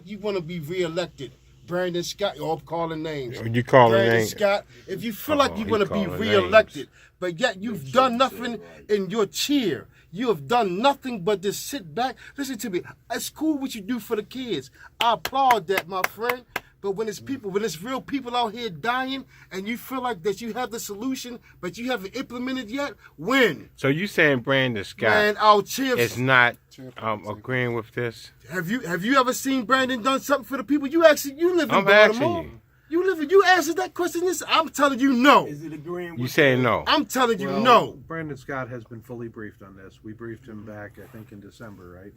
you want to be reelected. Brandon Scott, I'm calling names. You calling Brandon names? Scott, if you feel like you he want to be calling reelected, names. but yet you've done nothing in your chair. You have done nothing but just sit back. Listen to me. It's cool what you do for the kids. I applaud that, my friend. But when it's people, when it's real people out here dying, and you feel like that you have the solution, but you haven't implemented yet, when? So you saying Brandon Scott Man, our chips. is not agreeing with this? Have you ever seen Brandon done something for the people? You live in I'm Baltimore. asking You answered that question. I'm telling you no. Is it agreeing with you. saying no? I'm telling you Well, no. Brandon Scott has been fully briefed on this. We briefed him back, I think, in December, right?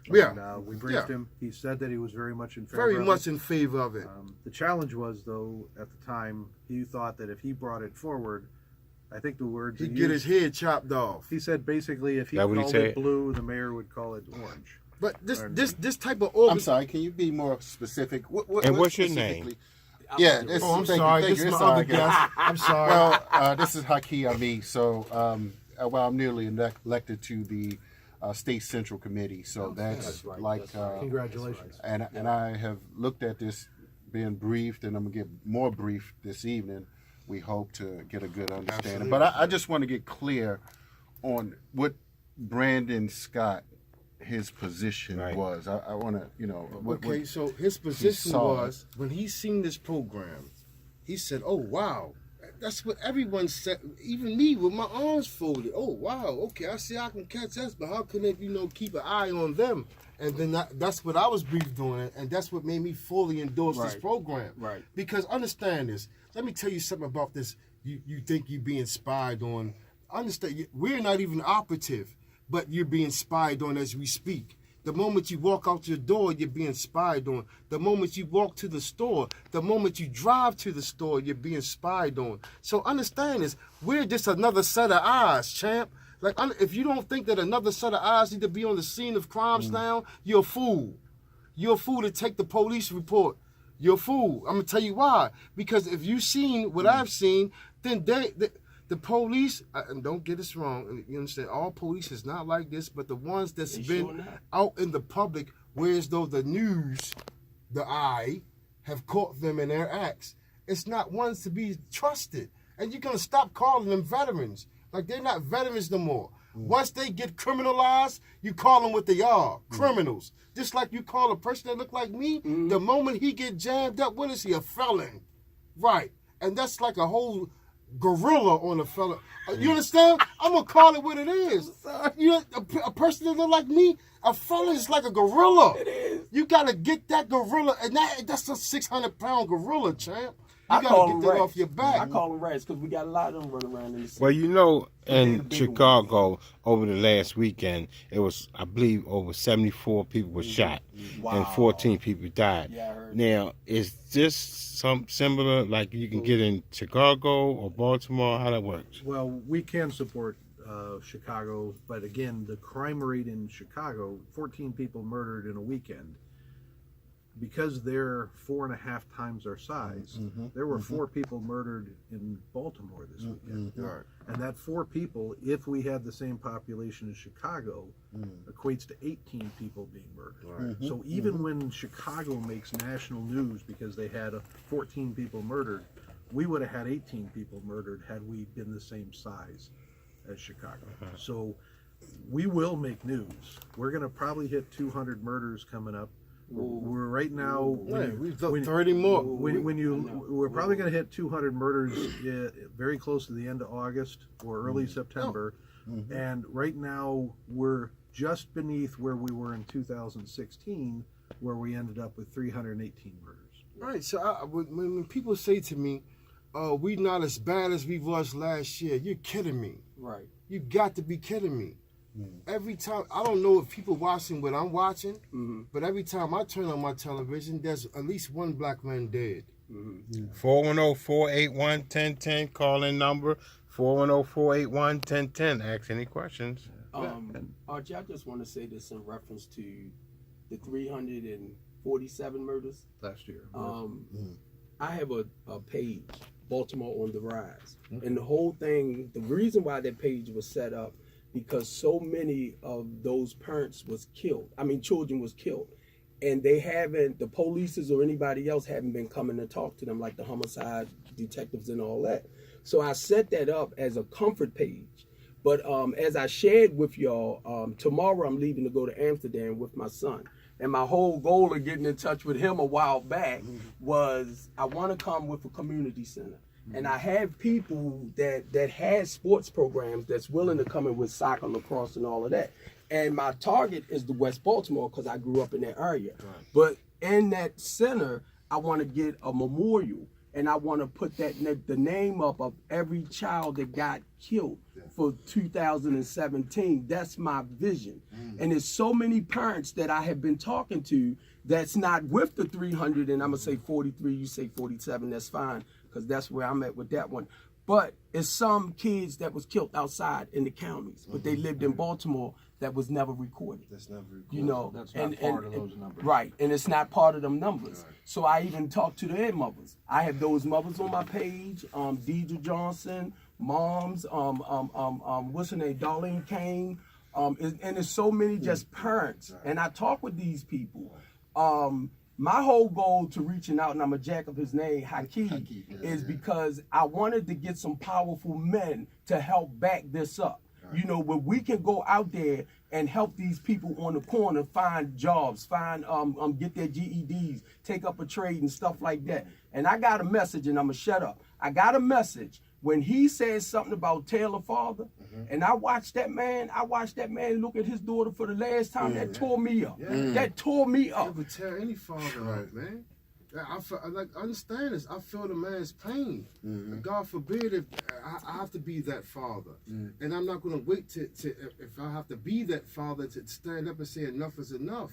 Yeah. And, we briefed him. He said that he was very much in favor Very of much it. in favor of it. The challenge was, though, at the time, he thought that if he brought it forward, I think the words He'd he get his used, head chopped off. he said basically if he That what he called said? it blue, the mayor would call it orange. But this type of I'm sorry. Can you be more specific? And what's your specifically? name? Yeah, this, Oh, I'm thank sorry. You, thank This you. is It's my all other right, guys. guest. I'm sorry. Well, this is Haki Ali. So, well, I'm newly elected to the State Central Committee. So that's like, Congratulations. and I have looked at this, being briefed, and I'm gonna get more briefed this evening. We hope to get a good understanding. Absolutely. But I just want to get clear on what Brandon Scott, his position Right. was. I want to, Okay, so his position saw was when he seen this program, he said, "Oh wow, that's what everyone said. Even me with my arms folded. Oh wow, okay, I see I can catch us, but how can they, keep an eye on them?" And then that's what I was briefed on, and that's what made me fully endorse this Right. program. Right. Because understand this. Let me tell you something about this. You think you're being spied on. Understand, we're not even operative, but you're being spied on as we speak. The moment you walk out your door, you're being spied on. The moment you walk to the store, the moment you drive to the store, you're being spied on. So understand this. We're just another set of eyes, champ. Like, if you don't think that another set of eyes need to be on the scene of crimes now, you're a fool. You're a fool to take the police report. You're a fool. I'm going to tell you why. Because if you've seen what I've seen, then the police, and don't get us wrong, you understand, all police is not like this, but the ones that's been out in the public, whereas though the news, the eye, have caught them in their acts, it's not ones to be trusted. And you're going to stop calling them veterans. Like, they're not veterans no more. Once they get criminalized, you call them what they are, criminals. Just like you call a person that look like me, the moment he get jammed up, what is he, a felon? Right. And that's like a whole gorilla on a fella. You understand? I'm going to call it what it is. A person that look like me, a felon is like a gorilla. It is. You got to get that gorilla, and that's a 600-pound gorilla, champ. You I got call to them get that rats. off your back. I call them rats because we got a lot of them running around in the city. Well, in big Chicago over the last weekend, it was, I believe, over 74 people were shot and 14 people died. Yeah, I heard. Now, is this some similar, like you can get in Chicago or Baltimore? How that works? Well, we can support Chicago, but again, the crime rate in Chicago, 14 people murdered in a weekend. Because they're 4.5 times our size, there were 4 people murdered in Baltimore this weekend. Right. And that 4 people, if we had the same population as Chicago, equates to 18 people being murdered. So even when Chicago makes national news because they had 14 people murdered, we would have had 18 people murdered had we been the same size as Chicago. So we will make news. We're going to probably hit 200 murders coming up. We're right now. We've done 30 more. We're probably going to hit 200 murders very close to the end of August or early September, and right now we're just beneath where we were in 2016, where we ended up with 318 murders. Right. So when people say to me, "We not as bad as we was last year," you're kidding me. Right. You got to be kidding me. Every time, I don't know if people watching what I'm watching, but every time I turn on my television, there's at least one black man dead. 410-481-1010, call-in number, 410-481-1010. Ask any questions. Archie, I just want to say this in reference to the 347 murders Last year. I have a page, Baltimore on the Rise. And the whole thing, the reason why that page was set up, because so many of those parents was killed. I mean, children was killed. and they haven't, the polices or anybody else haven't been coming to talk to them like the homicide detectives and all that. So I set that up as a comfort page. But as I shared with y'all, tomorrow I'm leaving to go to Amsterdam with my son. And my whole goal of getting in touch with him a while back was I want to come with a community center. And I have people that has sports programs that's willing to come in with soccer, lacrosse, and all of that. And my target is the West Baltimore because I grew up in that area. Right. But in that center, I want to get a memorial, and I want to put the name up of every child that got killed for 2017. That's my vision. And there's so many parents that I have been talking to that's not with the 300, and I'm going to say 43, you say 47, that's fine, because that's where I'm at with that one. But it's some kids that was killed outside in the counties, but they lived in Baltimore that was never recorded. That's never recorded. You know, That's not part of those numbers. Right, and it's not part of them numbers. Right. So I even talked to their mothers. I have those mothers on my page, Deidre Johnson, moms, what's her name, Darlene Kane, and there's so many just parents. Right. And I talk with these people. My whole goal to reaching out, and I'm a jack of his name, Haki, is because I wanted to get some powerful men to help back this up. Right. You know, where we can go out there and help these people on the corner find jobs, find get their GEDs, take up a trade and stuff like that. And I got a message, and I'm gonna shut up. I got a message when he says something about Taylor father, and I watched that man look at his daughter for the last time. That tore me up. That tore me up. You would tear any father up, man. I understand this. I feel the man's pain. God forbid if I have to be that father. And I'm not going to wait to if I have to be that father to stand up and say enough is enough.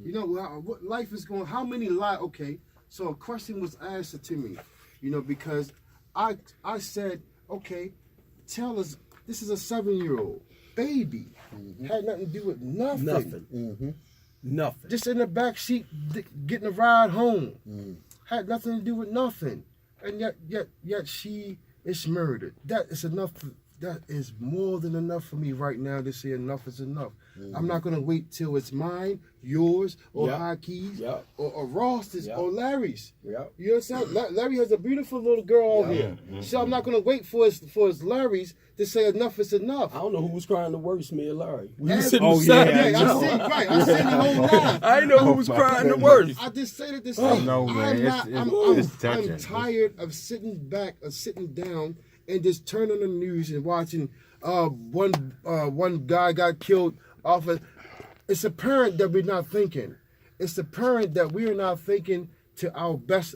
You know, what life is going, how many lives, okay, so a question was asked to me, you know, because I said, okay, tell us, this is a 7-year-old baby. Had nothing to do with nothing. Nothing. Just in the back seat, getting a ride home. Had nothing to do with nothing. And yet she is murdered. That is enough. That is more than enough for me right now to say enough is enough. I'm not going to wait till it's mine, yours, or Hakeem's, or Ross's, or Larry's. You understand? Larry has a beautiful little girl out here. So I'm not going to wait for his Larry's to say enough is enough. I don't know who was crying the worst, me or Larry. I seen the whole line. I didn't know who was crying the worst. I just said it this way. No, man. I'm tired of sitting back or sitting down and just turning on the news and watching one guy got killed off of. It's apparent that we're not thinking. It's apparent that we are not thinking to our best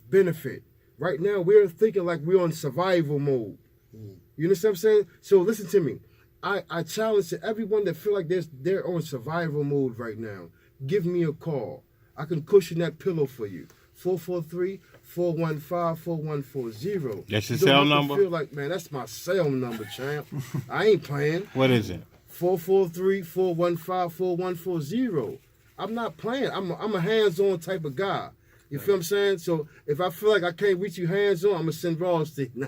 benefit. Right now, we're thinking like we're on survival mode. You understand what I'm saying? So listen to me. I challenge to everyone that feel like they're on survival mode right now. Give me a call. I can cushion that pillow for you. 443-415-4140. That's your cell number? Feel like, man, that's my cell number, champ. I ain't playing. What is it? 443-415-4140. I'm not playing. I'm a hands-on type of guy. You feel what I'm saying? So if I feel like I can't reach you hands-on, I'm going to send Ross to you.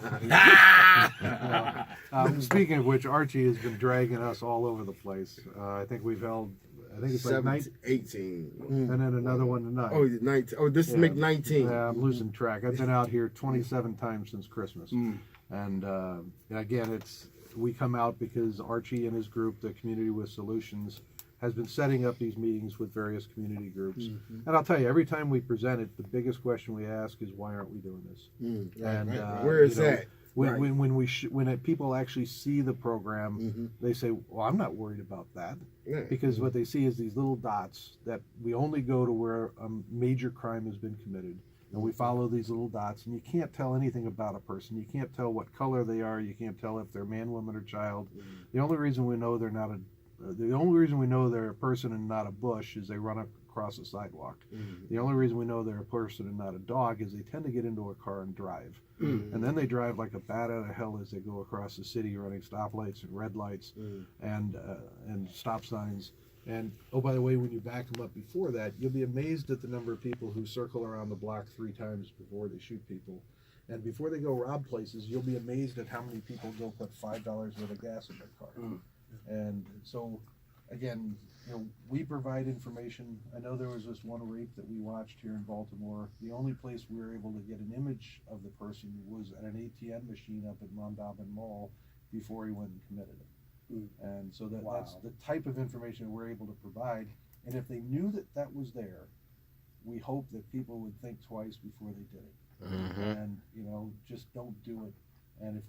Speaking of which, Archie has been dragging us all over the place. I think we've held, it's 18. And then another one tonight. Oh, 19. Oh, this make 19. Yeah, I'm losing track. I've been out here 27 times since Christmas. And again, we come out because Archie and his group, the Community with Solutions, has been setting up these meetings with various community groups. And I'll tell you, every time we present it, the biggest question we ask is, why aren't we doing this? Where is that? When people actually see the program, they say, well, I'm not worried about that. Because what they see is these little dots that we only go to where a major crime has been committed. And we follow these little dots, and you can't tell anything about a person. You can't tell what color they are. You can't tell if they're man, woman, or child. The only reason we know they're a person and not a bush is they run across a sidewalk. The only reason we know they're a person and not a dog is they tend to get into a car and drive. And then they drive like a bat out of hell as they go across the city, running stoplights and red lights and stop signs. And, oh, by the way, when you back them up before that, you'll be amazed at the number of people who circle around the block 3 times before they shoot people. And before they go rob places, you'll be amazed at how many people go put $5 worth of gas in their car. And so again, we provide information. I know there was this one rape that we watched here in Baltimore. The only place we were able to get an image of the person was at an ATM machine up at Mondawmin Mall before he went and committed it. And so that's the type of information we're able to provide. And if they knew that was there, we hope that people would think twice before they did it. And, just don't do it. And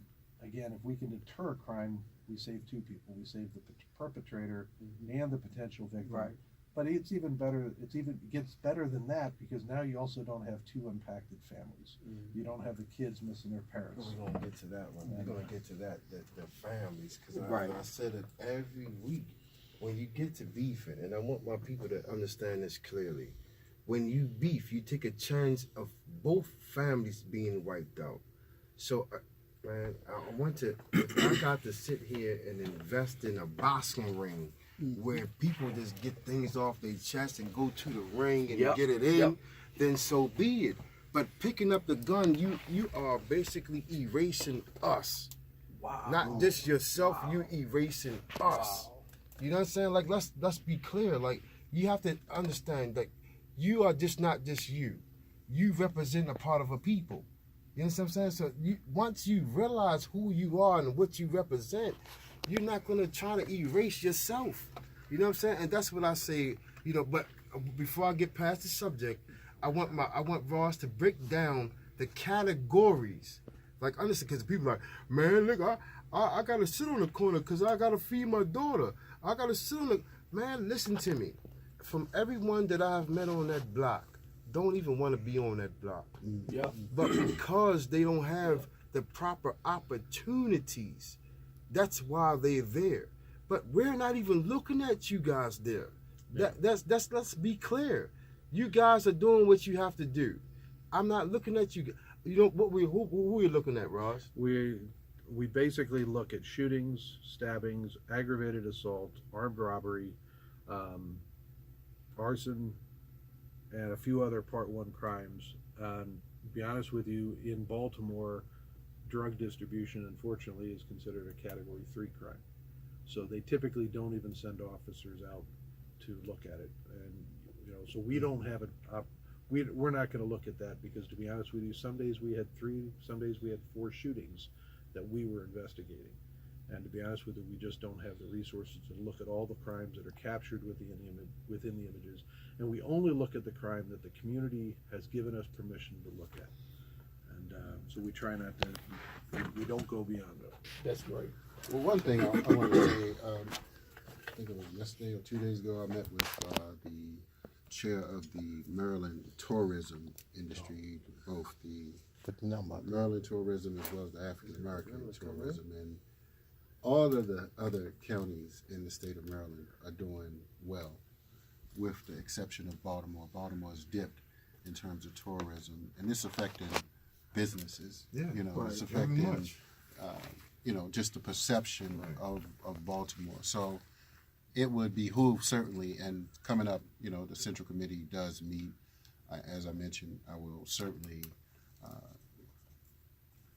if we can deter crime, we save two people. We save the perpetrator and the potential victim. Right. But it's even better. It gets better than that, because now you also don't have two impacted families. You don't have the kids missing their parents. We're gonna get to that one. We're gonna get to that. The families, because Right. I said it every week. When you get to beefing, and I want my people to understand this clearly. When you beef, you take a chance of both families being wiped out. So, man, I want to. If I got to sit here and invest in a boxing ring, where people just get things off their chest and go to the ring and Yep. get it in, Yep. then so be it. But picking up the gun, you are basically erasing us. Wow. Not just yourself, you erasing us. You know what I'm saying? Like let's be clear. Like you have to understand that you are just not just you. You represent a part of a people. You know what I'm saying? So once you realize who you are and what you represent, you're not gonna try to erase yourself. You know what I'm saying? And that's what I say. But before I get past the subject, I want Ross to break down the categories. Like understand, because people are like, man, look, I gotta sit on the corner because I gotta feed my daughter. I gotta sit on the man. Listen to me. From everyone that I've met on that block, don't even want to be on that block. Yeah. But because they don't have the proper opportunities, that's why they're there. But we're not even looking at you guys there. That's let's be clear. You guys are doing what you have to do. I'm not looking at you. Who are you looking at, Ross? We basically look at shootings, stabbings, aggravated assault, armed robbery, arson, and a few other Part 1 crimes. To be honest with you, in Baltimore, drug distribution, unfortunately, is considered a Category 3 crime. So they typically don't even send officers out to look at it. And, so we don't have we're not going to look at that, because to be honest with you, some days we had 3, some days we had 4 shootings that we were investigating. And to be honest with you, we just don't have the resources to look at all the crimes that are captured within the images. And we only look at the crime that the community has given us permission to look at. And so we try not to, we don't go beyond it. That's great. Well, one thing I want to say, I think it was yesterday or 2 days ago, I met with the chair of the Maryland tourism industry, both the Put the number up. Maryland tourism as well as the African American tourism, and all of the other counties in the state of Maryland are doing well, with the exception of Baltimore. Baltimore's dipped in terms of tourism, and it's affecting businesses. Yeah, it's right, very affecting, much. just the perception of Baltimore. So it would behoove certainly, and coming up, the Central Committee does meet. As I mentioned, I will certainly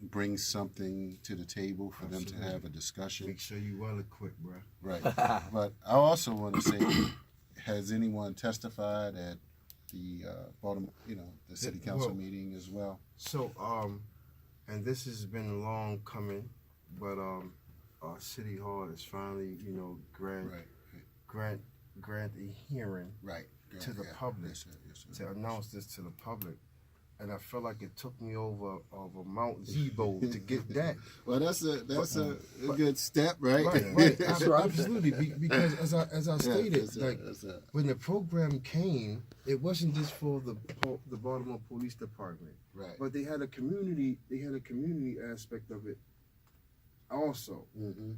bring something to the table for them to have a discussion. Make sure you well equipped, bro. Right. But I also want to say, has anyone testified at the Baltimore, the city council meeting as well? So, and this has been long coming, but City Hall is finally, grant a hearing Right. to the Yeah. public Yes, sir. to announce this to the public. And I feel like it took me over Mount Zebo to get that. Well, that's a good step, right? Right. Absolutely. Because as I stated, that's a when the program came, it wasn't just for the Baltimore Police Department, right. but they had a community aspect of it also. Mm-hmm.